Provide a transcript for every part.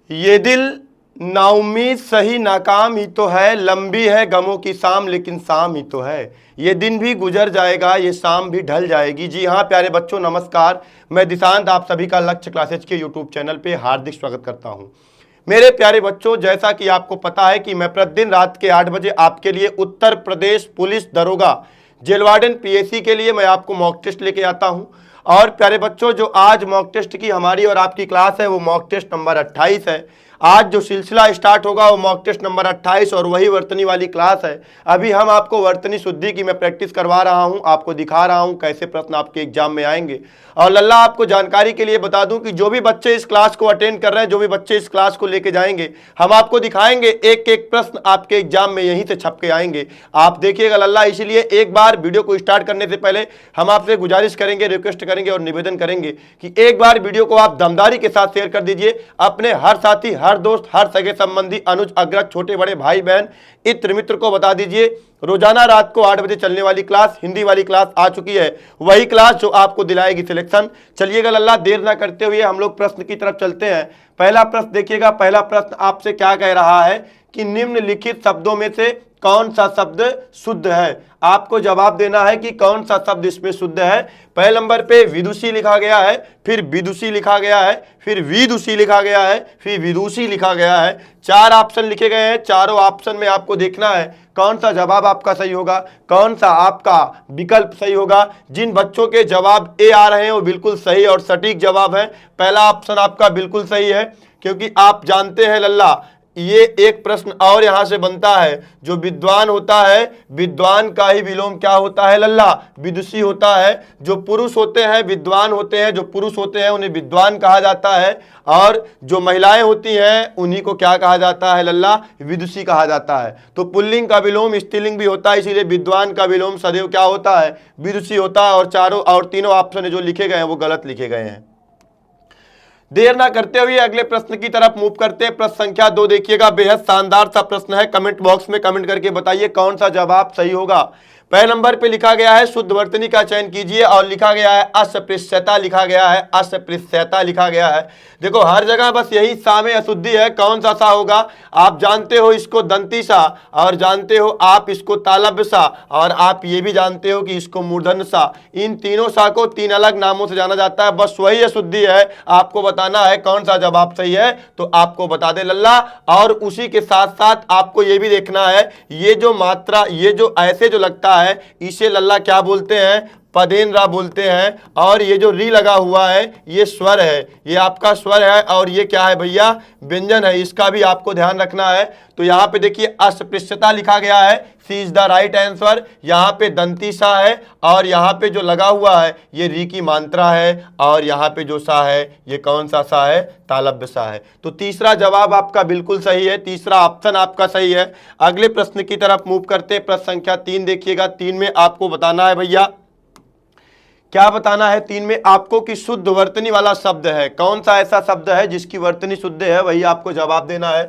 ये दिल नाउम्मीद सही नाकाम ही तो है, लंबी है गमों की शाम लेकिन शाम ही तो है। ये दिन भी गुजर जाएगा, ये शाम भी ढल जाएगी। जी हाँ प्यारे बच्चों, नमस्कार। मैं दिशांत आप सभी का लक्ष्य क्लासेज के यूट्यूब चैनल पे हार्दिक स्वागत करता हूँ। मेरे प्यारे बच्चों, जैसा कि आपको पता है कि मैं प्रतिदिन रात के 8 बजे आपके लिए उत्तर प्रदेश पुलिस दरोगा जेल वार्डन पीएससी के लिए मैं आपको मॉक टेस्ट लेके आता हूँ। और प्यारे बच्चों, जो आज मॉक टेस्ट की हमारी और आपकी क्लास है वो मॉक टेस्ट नंबर 28 है। आज जो सिलसिला स्टार्ट होगा वो मॉक टेस्ट नंबर 28 और वही वर्तनी वाली क्लास है। अभी हम आपको वर्तनी शुद्धि की मैं प्रैक्टिस करवा रहा हूं, आपको दिखा रहा हूं कैसे प्रश्न आपके एग्जाम में आएंगे। और लल्ला आपको जानकारी के लिए बता दूं कि जो भी बच्चे इस क्लास को अटेंड कर रहे हैं, जो भी बच्चे इस क्लास को लेके जाएंगे, हम आपको दिखाएंगे एक एक प्रश्न आपके एग्जाम में यहीं से छप के आएंगे। आप देखिएगा लल्ला। इसीलिए एक बार वीडियो को स्टार्ट करने से पहले हम आपसे गुजारिश करेंगे, रिक्वेस्ट करेंगे और निवेदन करेंगे कि एक बार वीडियो को आप दमदारी के साथ शेयर कर दीजिए। अपने हर साथी, हर दोस्त, हर सगे संबंधी, अनुज, अग्रज, छोटे बड़े भाई बहन, इत्र मित्र को बता दीजिए। रोजाना रात को 8 बजे चलने वाली क्लास, हिंदी वाली क्लास आ चुकी है, वही क्लास जो आपको दिलाएगी सिलेक्शन। चलिएगा लल्ला, देर ना करते हुए हम लोग प्रश्न की तरफ चलते हैं। पहला प्रश्न देखिएगा। पहला प्रश्न आपसे क्या कह रहा है कि निम्नलिखित शब्दों में से कौन सा शब्द शुद्ध है। आपको जवाब देना है कि कौन सा शब्द इसमें शुद्ध है। पहले नंबर पे विदुषी लिखा गया है, फिर विदुषी लिखा गया है, फिर विदुषी लिखा गया है, फिर विदुषी लिखा गया है। 4 ऑप्शन लिखे गए हैं। चारों ऑप्शन में आपको देखना है कौन सा जवाब आपका सही होगा, कौन सा आपका विकल्प सही होगा। जिन बच्चों के जवाब ए आ रहे हैं वो बिल्कुल सही और सटीक जवाब है। पहला ऑप्शन आपका बिल्कुल सही है, क्योंकि आप जानते हैं लल्ला, ये एक प्रश्न और यहां से बनता है। जो विद्वान होता है, विद्वान का ही विलोम क्या होता है लल्ला? विदुषी होता है। जो पुरुष होते हैं, विद्वान होते हैं, जो पुरुष होते हैं उन्हें विद्वान कहा जाता है। और जो महिलाएं होती हैं उन्हीं को क्या कहा जाता है लल्ला? विदुषी कहा जाता है। तो पुल्लिंग का विलोम स्त्रीलिंग भी होता है, इसीलिए विद्वान का विलोम सदैव क्या होता है? विदुषी होता है। और चारों और तीनों ऑप्शन जो लिखे गए हैं वो गलत लिखे गए हैं। देर ना करते हुए अगले प्रश्न की तरफ मूव करते हैं। प्रश्न संख्या 2 देखिएगा, बेहद शानदार सा प्रश्न है। कमेंट बॉक्स में कमेंट करके बताइए कौन सा जवाब सही होगा। पहले नंबर पे लिखा गया है शुद्ध वर्तनी का चयन कीजिए और लिखा गया है अस्पृश्यता लिखा गया है, अस्पृश्यता लिखा गया है। देखो हर जगह बस यही सा में अशुद्धि है। कौन सा सा होगा? आप जानते हो इसको दंती सा, और जानते हो आप इसको तालव्य सा, और आप ये भी जानते हो कि इसको मूर्धन्य सा। इन तीनों सा को 3 अलग नामों से जाना जाता है। बस वही अशुद्धि है, आपको बताना है कौन सा जवाब सही है। तो आपको बता दे लल्ला। और उसी के साथ साथ आपको ये भी देखना है, ये जो मात्रा, ये जो ऐसे जो लगता है इसे लल्ला क्या बोलते हैं? पदेनरा बोलते हैं। और ये जो री लगा हुआ है ये स्वर है, ये आपका स्वर है। और ये क्या है भैया? व्यंजन है। इसका भी आपको ध्यान रखना है। तो यहाँ पे देखिए अस्पृश्यता लिखा गया है, सी इज द राइट आंसर। यहाँ पे दंती सा है और यहाँ पे जो लगा हुआ है ये री की मात्रा है। और यहाँ पे जो सा है ये कौन सा सा है? तालव्य सा है। तो तीसरा जवाब आपका बिल्कुल सही है, तीसरा ऑप्शन आपका सही है। अगले प्रश्न की तरफ मूव करते हैं। प्रश्न संख्या 3 देखिएगा। 3 में आपको बताना है भैया, क्या बताना है 3 में आपको कि शुद्ध वर्तनी वाला शब्द है। कौन सा ऐसा शब्द है जिसकी वर्तनी शुद्ध है, वही आपको जवाब देना है।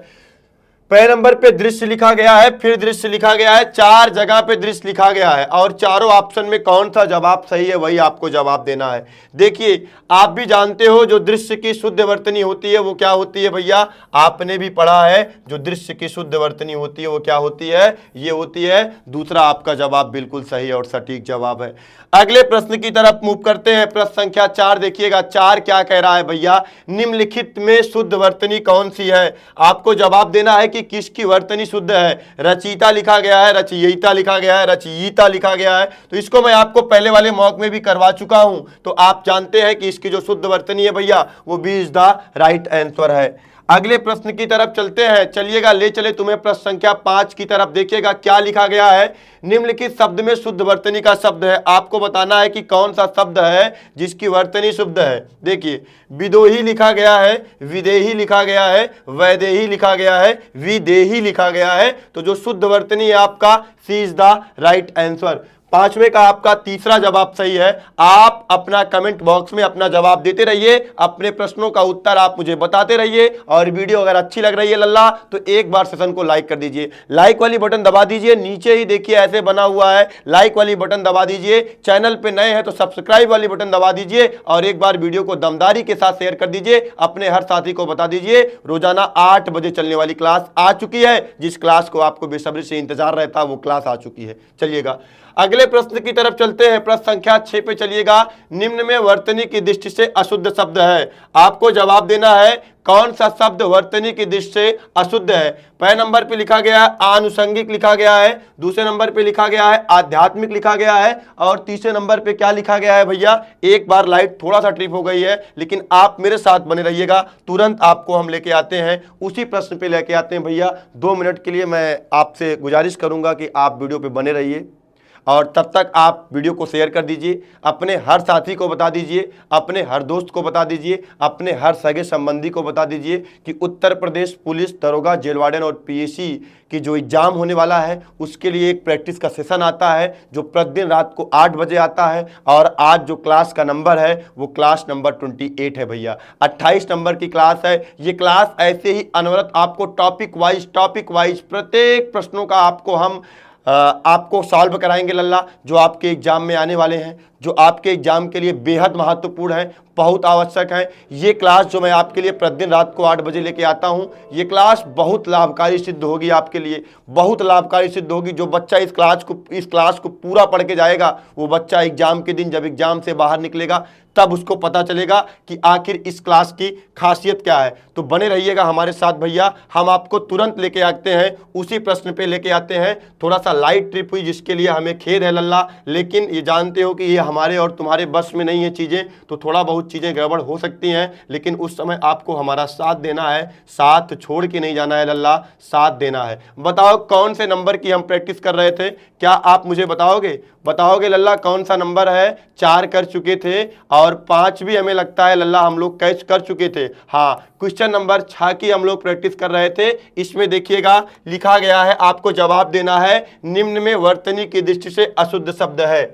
पहले नंबर पे दृश्य लिखा गया है, फिर दृश्य लिखा गया है, 4 जगह पे दृश्य लिखा गया है। और चारों ऑप्शन में कौन सा जवाब सही है वही आपको जवाब देना है। देखिए आप भी जानते हो जो दृश्य की शुद्ध वर्तनी होती है वो क्या होती है भैया? आपने भी पढ़ा है, जो दृश्य की शुद्ध वर्तनी होती है वो क्या होती है? ये होती है। दूसरा आपका जवाब बिल्कुल सही और सटीक जवाब है। अगले प्रश्न की तरफ मूव करते हैं। प्रश्न संख्या 4 देखिएगा। 4 क्या कह रहा है भैया? निम्नलिखित में शुद्ध वर्तनी कौन सी है? आपको जवाब देना है कि किसकी वर्तनी शुद्ध है। रचयिता लिखा गया है, रचयिता लिखा गया है, रचयिता लिखा गया है। तो इसको मैं आपको पहले वाले मॉक में भी करवा चुका हूं। तो आप जानते हैं कि इसकी जो शुद्ध वर्तनी है भैया वो B is the right answer है। अगले प्रश्न की तरफ चलते हैं। चलिएगा, ले चले तुम्हें प्रश्न संख्या 5 की तरफ। देखिएगा क्या लिखा गया है। निम्नलिखित शब्द में शुद्ध वर्तनी का शब्द है। आपको बताना है कि कौन सा शब्द है जिसकी वर्तनी शुद्ध है। देखिए विदोही लिखा गया है, विदेही लिखा गया है, वैदेही लिखा गया है, विदेही लिखा गया है। तो जो शुद्ध वर्तनी है आपका सी इज द राइट आंसर। पांचवें का आपका तीसरा जवाब सही है। आप अपना कमेंट बॉक्स में अपना जवाब देते रहिए, अपने प्रश्नों का उत्तर आप मुझे बताते रहिए। और वीडियो अगर अच्छी लग रही है लल्ला तो एक बार सेशन को लाइक कर दीजिए, लाइक वाली बटन दबा दीजिए, नीचे ही देखिए ऐसे बना हुआ है लाइक वाली बटन दबा दीजिए। चैनल पे नए हैं तो सब्सक्राइब वाली बटन दबा दीजिए और एक बार वीडियो को दमदारी के साथ शेयर कर दीजिए, अपने हर साथी को बता दीजिए। रोजाना 8 बजे चलने वाली क्लास आ चुकी है, जिस क्लास को आपको बेसब्री से इंतजार रहता वो क्लास आ चुकी है। चलिएगा अगले प्रश्न की तरफ चलते हैं। प्रश्न संख्या 6 पे चलिएगा। निम्न में वर्तनी की दृष्टि से अशुद्ध शब्द है, आपको जवाब देना है कौन सा शब्द वर्तनी की दृष्टि से अशुद्ध है। पहले नंबर पे लिखा गया है आनुषंगिक लिखा गया है, दूसरे नंबर पे लिखा गया है आध्यात्मिक लिखा गया है, और तीसरे नंबर पे क्या लिखा गया है भैया। एक बार लाइट थोड़ा सा ट्रिप हो गई है, लेकिन आप मेरे साथ बने रहिएगा, तुरंत आपको हम लेके आते हैं, उसी प्रश्न पे लेके आते हैं भैया। 2 मिनट के लिए मैं आपसे गुजारिश करूंगा कि आप वीडियो पे बने रहिए और तब तक आप वीडियो को शेयर कर दीजिए, अपने हर साथी को बता दीजिए, अपने हर दोस्त को बता दीजिए, अपने हर सगे संबंधी को बता दीजिए कि उत्तर प्रदेश पुलिस दरोगा जेल वार्डन और पीएसी की जो एग्जाम होने वाला है उसके लिए एक प्रैक्टिस का सेशन आता है जो प्रतिदिन रात को 8 बजे आता है। और आज जो क्लास का नंबर है वो क्लास नंबर 28 है भैया, 28 नंबर की क्लास है। ये क्लास ऐसे ही अनवरत आपको टॉपिक वाइज प्रत्येक प्रश्नों का आपको सॉल्व कराएंगे लल्ला, जो आपके एग्जाम में आने वाले हैं, जो आपके एग्जाम के लिए बेहद महत्वपूर्ण है, बहुत आवश्यक है। ये क्लास जो मैं आपके लिए प्रतिदिन रात को 8 बजे लेके आता हूँ, ये क्लास बहुत लाभकारी सिद्ध होगी, आपके लिए बहुत लाभकारी सिद्ध होगी। जो बच्चा इस क्लास को पूरा पढ़ के जाएगा, वो बच्चा एग्जाम के दिन जब एग्जाम से बाहर निकलेगा तब उसको पता चलेगा कि आखिर इस क्लास की खासियत क्या है। तो बने रहिएगा हमारे साथ भैया, हम आपको तुरंत लेके आते हैं, उसी प्रश्न पे लेके आते हैं। थोड़ा सा लाइट ट्रिप हुई जिसके लिए हमें खेद है लल्ला, लेकिन ये जानते हो कि ये हमारे और तुम्हारे बस में नहीं है चीज़ें, तो थोड़ा बहुत चीज़ें गड़बड़ हो सकती हैं, लेकिन उस समय आपको हमारा साथ देना है, साथ छोड़ के नहीं जाना है लल्ला, साथ देना है। बताओ कौन से नंबर की हम प्रैक्टिस कर रहे थे, क्या आप मुझे बताओगे लल्ला कौन सा नंबर है। 4 कर चुके थे और 5 भी हमें लगता है लल्ला हम लोग कैच कर चुके थे। हाँ, क्वेश्चन नंबर 6 की हम लोग प्रैक्टिस कर रहे थे। इसमें देखिएगा लिखा गया है, आपको जवाब देना है निम्न में वर्तनी की दृष्टि से अशुद्ध शब्द है।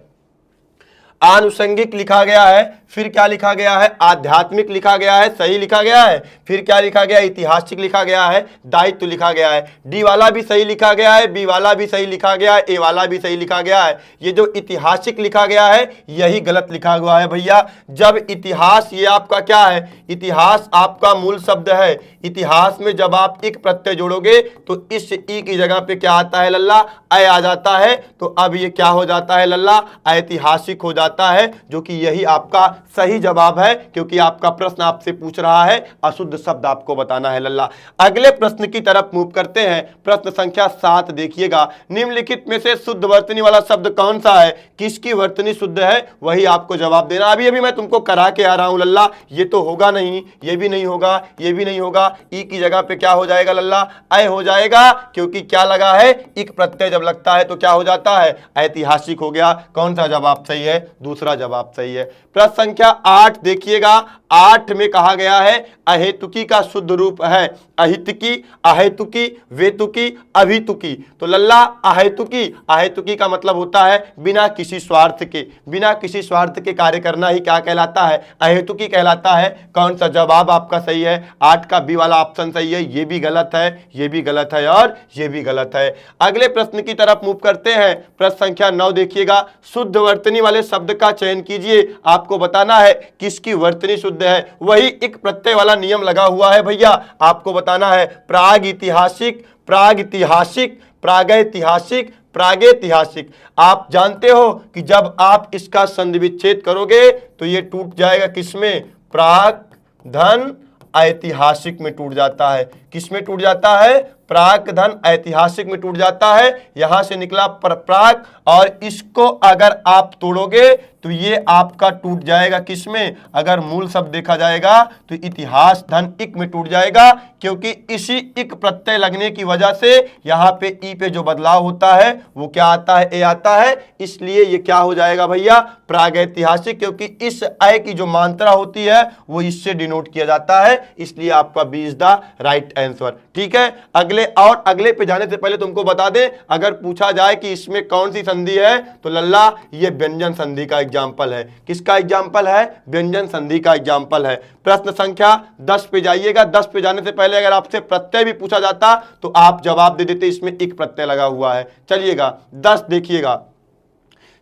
आनुषंगिक लिखा गया है, फिर क्या लिखा गया है, आध्यात्मिक लिखा गया है, सही लिखा गया है, फिर क्या लिखा गया, ऐतिहासिक लिखा गया है, दायित्व लिखा गया है। डी वाला भी सही लिखा गया है, बी वाला भी सही लिखा गया है, ए वाला भी सही लिखा गया है। ये जो ऐतिहासिक लिखा गया है यही गलत लिखा हुआ है भैया। जब इतिहास, ये आपका क्या है, इतिहास आपका मूल शब्द है। इतिहास में जब आप एक प्रत्यय जोड़ोगे तो इस ई की जगह पे क्या आता है लल्ला, ऐ आ जाता है। तो अब ये क्या हो जाता है लल्ला, ऐतिहासिक हो जाता है, जो कि यही आपका सही जवाब है, क्योंकि आपका प्रश्न आपसे पूछ रहा है अशुद्ध शब्द आपको बताना है लल्ला। अगले प्रश्न की तरफ मूव करते हैं। प्रश्न संख्या 7 देखिएगा। निम्नलिखित में से शुद्ध वर्तनी वाला शब्द कौन सा है, किसकी वर्तनी शुद्ध है, वही आपको जवाब देना। अभी मैं तुमको करा के आ रहा हूं लल्ला, ये तो होगा नहीं, ये भी नहीं होगा, ये भी नहीं होगा। ई की जगह पे क्या हो जाएगा लल्ला, ऐ हो जाएगा, क्योंकि क्या लगा है, एक प्रत्यय जब लगता है तो क्या हो जाता है, ऐतिहासिक हो गया। कौन सा जवाब सही है, दूसरा जवाब सही है। प्रश्न संख्या 8 देखिएगा। 8 में कहा गया है अहेतुकी का शुद्ध रूप है अहितुकी, अहेतुकी, वेतुकी, अभितुकी। तो लल्ला अहेतुकी का मतलब होता है बिना किसी स्वार्थ के, बिना किसी स्वार्थ के कार्य करना ही क्या कहलाता है, अहेतुकी कहलाता है। कौन सा जवाब आपका सही है, 8 का बी वाला ऑप्शन सही है, ये भी गलत है, ये भी गलत है और ये भी गलत है। अगले प्रश्न की तरफ मूव करते हैं। प्रश्न संख्या 9 देखिएगा। शुद्ध वर्तनी वाले शब्द का चयन कीजिए, आपको बताना है किसकी वर्तनी शुद्ध है। वही एक प्रत्यय वाला नियम लगा हुआ है भैया, आपको बताना है प्रागैतिहासिक, प्रागैतिहासिक, प्रागैतिहासिक, प्रागैतिहासिक। आप जानते हो कि जब आप इसका संधि विच्छेद करोगे तो ये टूट जाएगा किसमें, प्राक धन ऐतिहासिक में टूट जाता है। किसमें टूट जाता है, प्राक धन ऐतिहासिक में टूट जाता है। यहां से निकला प्राक, और इसको अगर आप तोड़ोगे तो ये आपका टूट जाएगा किसमें, अगर मूल शब्द देखा जाएगा तो इतिहास धन इक में टूट जाएगा, क्योंकि इसी इक प्रत्यय लगने की वजह से यहां पे ई पे जो बदलाव होता है वो क्या आता है, ए आता है, इसलिए ये क्या हो जाएगा भैया, प्रागैतिहासिक, क्योंकि इस अय की जो मात्रा होती है वो इससे डिनोट किया जाता है, इसलिए आपका B is the right answer. ठीक है, अगले पे जाने से पहले तुमको बता दें, अगर पूछा जाए कि इसमें कौन सी संधि है तो लल्ला ये व्यंजन संधि का एग्जाम्पल है। किसका एग्जाम्पल है, व्यंजन संधि का एग्जाम्पल है। प्रश्न संख्या 10 पे जाइएगा। 10 पे जाने से पहले अगर आपसे प्रत्यय भी पूछा जाता तो आप जवाब दे देते इसमें एक प्रत्यय लगा हुआ है। चलिएगा 10 देखिएगा,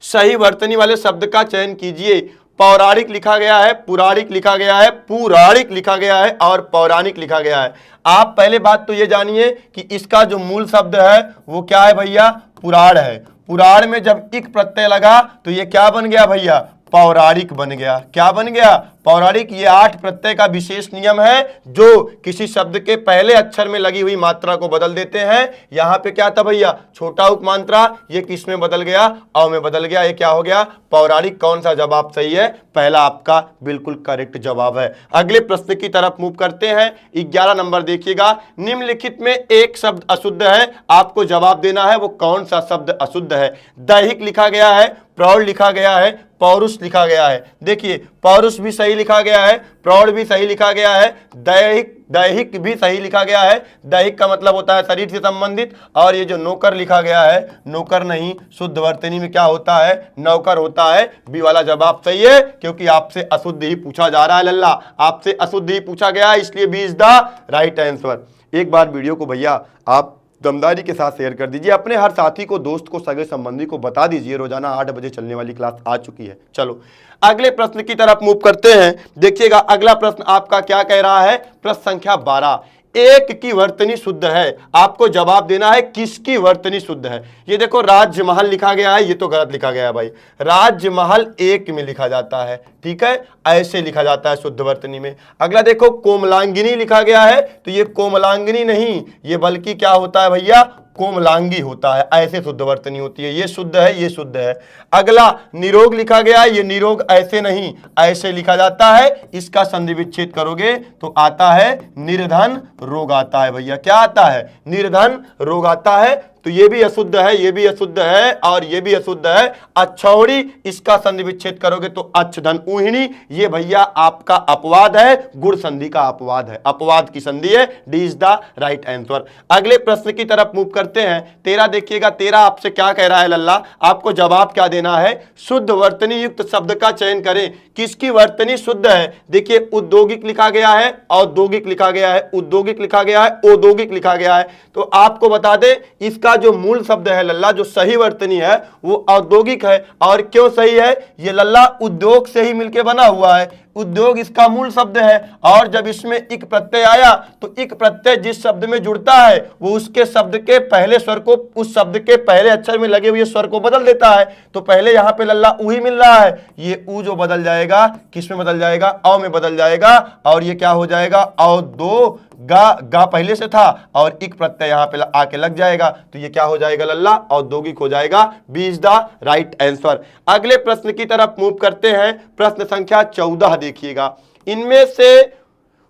सही वर्तनी वाले शब्द का चयन कीजिए। पौराणिक लिखा गया है, पुराणिक लिखा गया है, पुराणिक लिखा गया है और पौराणिक लिखा गया है। आप पहले बात तो ये जानिए कि इसका जो मूल शब्द है वो क्या है भैया, पुराण है। पुराण में जब इक प्रत्यय लगा तो ये क्या बन गया भैया, पौराणिक बन गया। क्या बन गया, पौराणिक। ये 8 प्रत्यय का विशेष नियम है जो किसी शब्द के पहले अक्षर में लगी हुई मात्रा को बदल देते हैं। यहां पे क्या था भैया, छोटा उपमात्रा, ये किस में बदल गया, अ में बदल गया, ये क्या हो गया, पौराणिक। कौन सा जवाब सही है, पहला आपका बिल्कुल करेक्ट जवाब है। अगले प्रश्न की तरफ मूव करते हैं। 11 नंबर देखिएगा, निम्नलिखित में एक शब्द अशुद्ध है, आपको जवाब देना है वो कौन सा शब्द अशुद्ध है। दैहिक लिखा गया है, प्रौढ़ लिखा गया है, पौरुष लिखा गया है। देखिए पौरुष भी सही लिखा गया है, प्रौढ़ भी सही लिखा गया है, दैहिक भी सही लिखा गया है। दैहिक का मतलब होता है शरीर से संबंधित, और ये जो नौकर लिखा गया है, नौकर नहीं, शुद्ध वर्तनी में क्या होता है, नौकर होता है। बी वाला जवाब सही है, क्योंकि आपसे अशुद्ध ही पूछा जा रहा है लल्ला, आपसे अशुद्ध ही पूछा गया है, इसलिए B is the right answer. एक बार वीडियो को भैया आप दमदारी के साथ शेयर कर दीजिए, अपने हर साथी को, दोस्त को, सगे संबंधी को बता दीजिए। रोजाना 8 बजे चलने वाली क्लास आ चुकी है। चलो अगले प्रश्न की तरफ मूव करते हैं। देखिएगा अगला प्रश्न आपका क्या कह रहा है, प्रश्न संख्या 12, एक की वर्तनी शुद्ध है, आपको जवाब देना है किसकी वर्तनी शुद्ध है। ये देखो राजमहल लिखा गया है, ये तो गलत लिखा गया है भाई, राजमहल एक में लिखा जाता है, ठीक है, ऐसे लिखा जाता है शुद्ध वर्तनी में। अगला देखो कोमलांगिनी लिखा गया है, तो ये कोमलांगिनी नहीं, ये बल्कि क्या होता है भैया, कोमलांगी होता है, ऐसे शुद्ध वर्तनी होती है। ये शुद्ध है, ये शुद्ध है। अगला निरोग लिखा गया है, ये निरोग ऐसे नहीं, ऐसे लिखा जाता है। इसका संधि विच्छेद करोगे तो आता है निर्धन रोग आता है भैया। क्या आता है, निर्धन रोग आता है। तो ये भी अशुद्ध है, ये भी अशुद्ध है और ये भी अशुद्ध है। अच्छौड़ी, इसका संधि विच्छेद करोगे तो अच्छ धन ऊहिणी, ये भैया आपका अपवाद है, गुण संधि का अपवाद है, अपवाद की संधि है। D is the right answer. अगले प्रश्न की तरफ मूव करते हैं। 13 देखिएगा, 13 आपसे क्या कह रहा है लल्ला, आपको जवाब क्या देना है, शुद्ध वर्तनी युक्त शब्द का चयन करें, किसकी वर्तनी शुद्ध है। देखिए उद्योगिक लिखा गया है, औद्योगिक लिखा गया है, उद्योगिक लिखा गया है, औद्योगिक लिखा गया है। तो आपको बता दें इसका जो मूल शब्द है लल्ला, जो सही वर्तनी है वो औद्योगिक है। और क्यों सही है, ये लल्ला उद्योग से ही मिलके बना हुआ है, उद्योग इसका मूल शब्द है। और जब इसमें इक प्रत्यय आया तो इक प्रत्यय जिस शब्द में जुड़ता है वो उसके शब्द के पहले स्वर को, उस शब्द के पहले अक्षर में लगे हुए स्वर को बदल देता है। तो पहले यहां पे लल्ला ऊ ही मिल रहा है, ये ऊ जो बदल जाएगा किस में बदल जाएगा, अ में बदल जाएगा। और ये क्या हो जाएगा, औ दो गा पहले से था और इक प्रत्यय यहां पे आके लग जाएगा, तो ये क्या हो जाएगा लल्ला, औद्योगिक हो जाएगा। B is the right answer. अगले प्रश्न की तरफ मूव करते हैं। प्रश्न संख्या 14 देखिएगा, इनमें से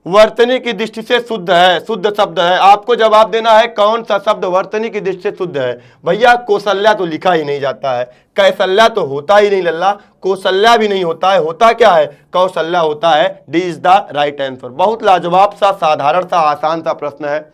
वर्तनी की दृष्टि से शुद्ध है, शुद्ध शब्द है, आपको जवाब देना है कौन सा शब्द वर्तनी की दृष्टि से शुद्ध है। भैया कौशल्या तो लिखा ही नहीं जाता है, कैसल्या तो होता ही नहीं लल्ला, कौशल्या भी नहीं होता है, होता क्या है, कौशल्या होता है। D is the right answer. बहुत लाजवाब सा, साधारण सा, आसान सा प्रश्न है।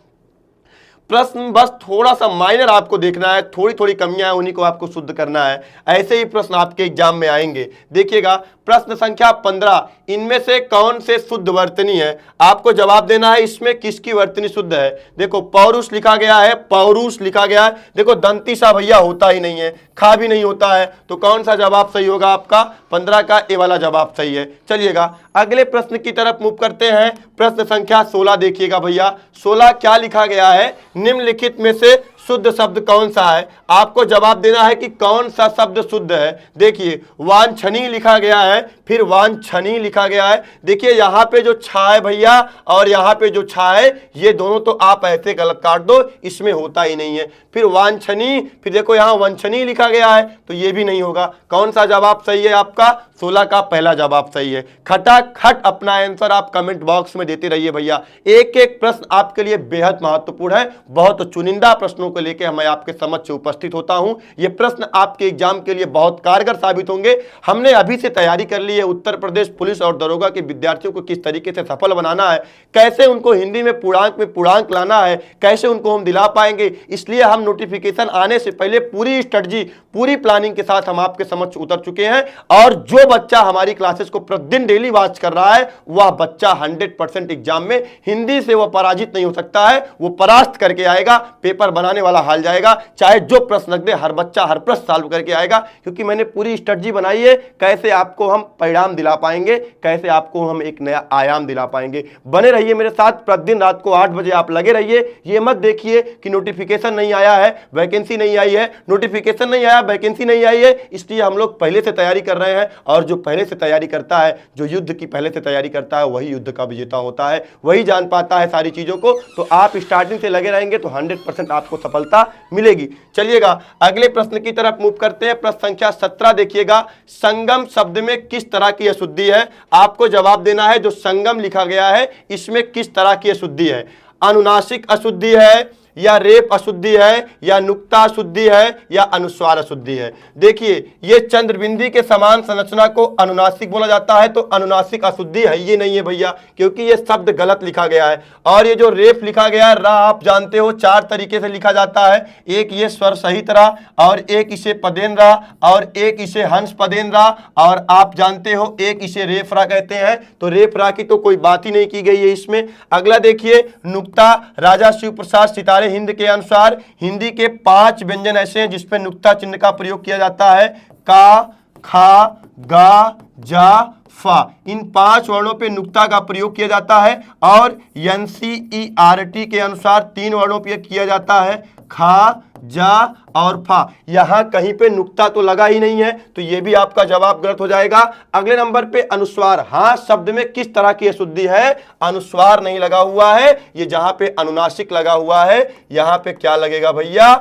प्रश्न बस थोड़ा सा माइनर आपको देखना है, थोड़ी थोड़ी कमियां हैं उन्हीं को आपको शुद्ध करना है। ऐसे ही प्रश्न आपके एग्जाम में आएंगे। देखिएगा प्रश्न संख्या 15, इनमें से कौन से शुद्ध वर्तनी है, आपको जवाब देना है इसमें किसकी वर्तनी शुद्ध है। देखो पौरुष लिखा गया है, पौरुष लिखा गया है, देखो दंती सा भैया होता ही नहीं है, खा भी नहीं होता है, तो कौन सा जवाब सही होगा आपका, 15 का ए वाला जवाब सही है। चलिएगा अगले प्रश्न की तरफ मूव करते हैं। प्रश्न संख्या 16 देखिएगा भैया, 16 क्या लिखा गया है, निम्नलिखित में से शुद्ध शब्द कौन सा है, आपको जवाब देना है कि कौन सा शब्द शुद्ध है। देखिए वांछनीय लिखा गया है, फिर वांछनीय लिखा गया है। देखिए यहाँ पे जो छा है भैया और यहाँ पे जो छा है, ये दोनों तो आप ऐसे गलत काट दो, इसमें होता ही नहीं है। फिर वांछनीय, फिर देखो यहाँ वंचनीय लिखा गया है, तो ये भी नहीं होगा। कौन सा जवाब सही है आपका? 16 का पहला जवाब सही है। खटाखट अपना आंसर आप कमेंट बॉक्स में देते रहिए भैया। एक एक प्रश्न आपके लिए बेहद महत्वपूर्ण है। बहुत चुनिंदा प्रश्नों को लेकर मैं आपके समक्ष उपस्थित होता हूं। ये प्रश्न आपके एग्जाम के लिए बहुत कारगर साबित होंगे। हमने अभी से तैयारी कर ली है। उत्तर प्रदेश पुलिस और दरोगा के विद्यार्थियों को किस तरीके से सफल बनाना है, कैसे उनको हिंदी में पूर्णांक लाना है, कैसे उनको हम दिला पाएंगे। इसलिए हम नोटिफिकेशन आने से पहले पूरी स्ट्रेटजी, पूरी प्लानिंग के साथ हम आपके समक्ष उतर चुके हैं। और जो बच्चा हमारी क्लासेस को प्रतिदिन डेली वॉच कर रहा है, वह बच्चा 100% एग्जाम में हिंदी से वह पराजित नहीं हो सकता है, वो परास्त करके आएगा। पेपर बनाने वाला हाल जाएगा, चाहे जो प्रश्न रख दे, हर बच्चा हर प्रश्न सॉल्व करके आएगा, क्योंकि मैंने पूरी स्ट्रेटजी बनाई है कैसे आपको हम परिणाम दिला पाएंगे, कैसे आपको हम एक नया आयाम दिला पाएंगे। बने रहिए मेरे साथ, प्रतिदिन रात को 8 बजे आप लगे रहिए। ये मत देखिए कि नोटिफिकेशन नहीं आया है, वैकेंसी नहीं आई है, नोटिफिकेशन नहीं आया, वैकेंसी नहीं आई है, इसलिए हम लोग पहले से तैयारी कर रहे हैं। और जो पहले से तैयारी करता है, जो युद्ध की पहले से तैयारी करता है, वही युद्ध का विजेता होता है, वही जान पाता है सारी चीजों को। तो आप स्टार्टिंग से लगे रहेंगे तो 100% आपको सफलता मिलेगी। चलिएगा अगले प्रश्न की तरफ मूव करते हैं। प्रश्न संख्या 17 देखिएगा। संगम शब्द में किस तरह की अशुद्धि है? आपको जवाब देना है। जो संगम लिखा गया है, इसमें किस तरह की अशुद्धि है? अनुनासिक अशुद्धि है, या रेप अशुद्धि है, या नुक्ता अशुद्धि है, या अनुस्वार अशुद्धि है? देखिए ये चंद्रबिंदी के समान संरचना को अनुनासिक बोला जाता है, तो अनुनासिक अशुद्धि है ये नहीं है भैया, क्योंकि ये शब्द गलत लिखा गया है। और ये जो रेप लिखा गया है, रा आप जानते हो 4 तरीके से लिखा जाता है। एक ये स्वर सहित रा, और एक इसे पदेन रा, और एक इसे हंस पदेन रा, और आप जानते हो एक इसे रेफ रा कहते हैं। तो रेफ रा की तो कोई बात ही नहीं की गई है इसमें। अगला देखिए नुक्ता। राजा शिव प्रसाद सितारे हिंद के अनुसार हिंदी के 5 व्यंजन ऐसे हैं जिसपे नुक्ता चिन्ह का प्रयोग किया जाता है। का, खा, गा, जा, फा, इन 5 वर्णों पे नुक्ता का प्रयोग किया जाता है। और NCERT के अनुसार 3 वर्णों पे किया जाता है, खा, जा और फा। यहां कहीं पे नुक्ता तो लगा ही नहीं है, तो ये भी आपका जवाब गलत हो जाएगा। अगले नंबर पे अनुस्वार। हाँ, शब्द में किस तरह की अशुद्धि है? अनुस्वार नहीं लगा हुआ है। ये जहां पे अनुनासिक लगा हुआ है, यहां पे क्या लगेगा भैया?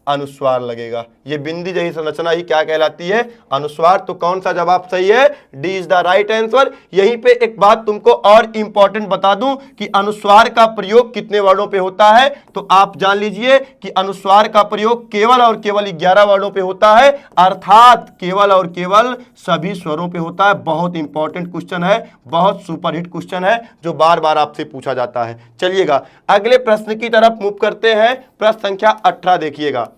अनुस्वार लगेगा। ये बिंदी जैसी संरचना ही क्या कहलाती है? अनुस्वार। तो कौन सा जवाब सही है? D is the right answer. यहीं पे एक बात तुमको और इंपॉर्टेंट बता दूं कि अनुस्वार का प्रयोग कितने वर्णों पे होता है। तो आप जान लीजिए कि अनुस्वार का प्रयोग केवल और केवल 11 वर्णों पे होता है, अर्थात केवल और केवल सभी स्वरों पे होता है। बहुत इंपॉर्टेंट क्वेश्चन है, बहुत सुपरहिट क्वेश्चन है, जो बार बार आपसे पूछा जाता है। चलिएगा अगले प्रश्न की तरफ मूव करते हैं। प्रश्न संख्या 18 देखिएगा।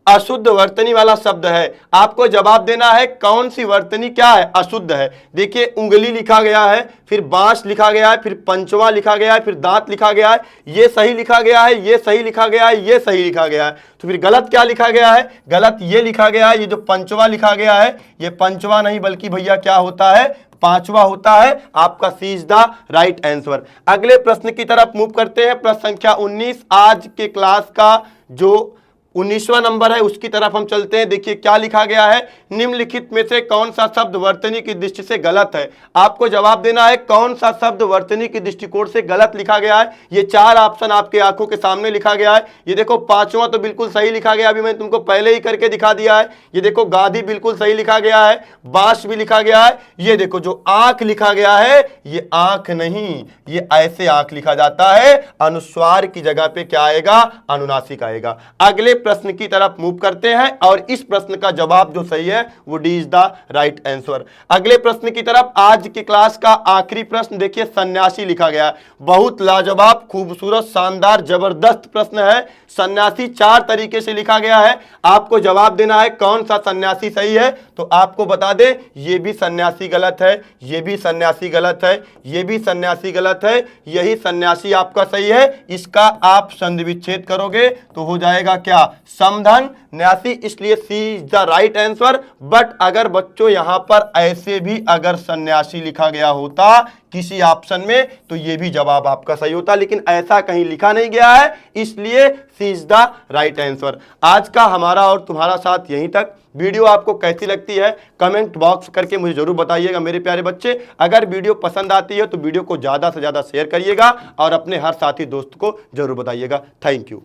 अशुद्ध वर्तनी वाला शब्द है, आपको जवाब देना है कौन सी वर्तनी क्या है? अशुद्ध है। देखिए उंगली लिखा गया है, फिर बांस लिखा गया है, फिर पंचवा लिखा गया है, फिर दांत लिखा गया है। ये सही लिखा गया है, ये सही लिखा गया है, ये सही लिखा गया है। तो फिर गलत क्या लिखा गया है? गलत ये लिखा गया है। ये जो पंचवा लिखा गया है, ये पंचवा नहीं बल्कि भैया क्या होता है? 5वां होता है। आपका सी इज द राइट आंसर। अगले प्रश्न की तरफ मूव करते हैं। प्रश्न संख्या 19 आज के क्लास का जो 19वां नंबर है, उसकी तरफ हम चलते हैं। देखिए क्या लिखा गया है। निम्नलिखित में से कौन सा शब्द वर्तनी की दृष्टि से गलत है? आपको जवाब देना है कौन सा शब्द वर्तनी की दृष्टिकोण से गलत लिखा गया है। ये 4 ऑप्शन आपके आंखों के सामने लिखा गया है। ये देखो 5वां तो बिल्कुल सही लिखा गया, अभी मैंने तुमको पहले ही करके दिखा दिया है। ये देखो गाधी बिल्कुल सही लिखा गया है, बांस भी लिखा गया है। ये देखो जो आंख लिखा गया है, ये आंख नहीं, ये ऐसे आंख लिखा जाता है। अनुस्वार की जगह पे क्या आएगा? अनुनासिक आएगा। अगले प्रश्न की तरफ मूव करते हैं, और इस प्रश्न का जवाब जो सही है वो D is the right answer. अगले प्रश्न की तरफ, आज की क्लास का आखिरी प्रश्न देखिए, सन्यासी लिखा गया है। बहुत लाजवाब, खूबसूरत, शानदार, जबरदस्त प्रश्न है। सन्यासी 4 तरीके से लिखा गया है। आपको जवाब देना है कौन सा सन्यासी सही है। तो आपको बता दें, ये भी सन्यासी गलत है, ये भी सन्यासी गलत है, ये भी सन्यासी गलत है, यही सन्यासी आपका सही है। इसका आप संधि विच्छेद करोगे तो हो जाएगा क्या? समधन 89, इसलिए C is the right answer. But अगर बच्चों यहां पर ऐसे भी अगर सन्यासी लिखा गया होता किसी ऑप्शन में तो ये भी जवाब आपका सही होता, लेकिन ऐसा कहीं लिखा नहीं गया है, इसलिए C is the right answer. आज का हमारा और तुम्हारा साथ यहीं तक। वीडियो आपको कैसी लगती है कमेंट बॉक्स करके मुझे जरूर बताइएगा मेरे प्यारे बच्चे। अगर वीडियो पसंद आती है तो वीडियो को ज्यादा से ज्यादा शेयर करिएगा और अपने हर साथी दोस्त को जरूर बताइएगा। Thank you.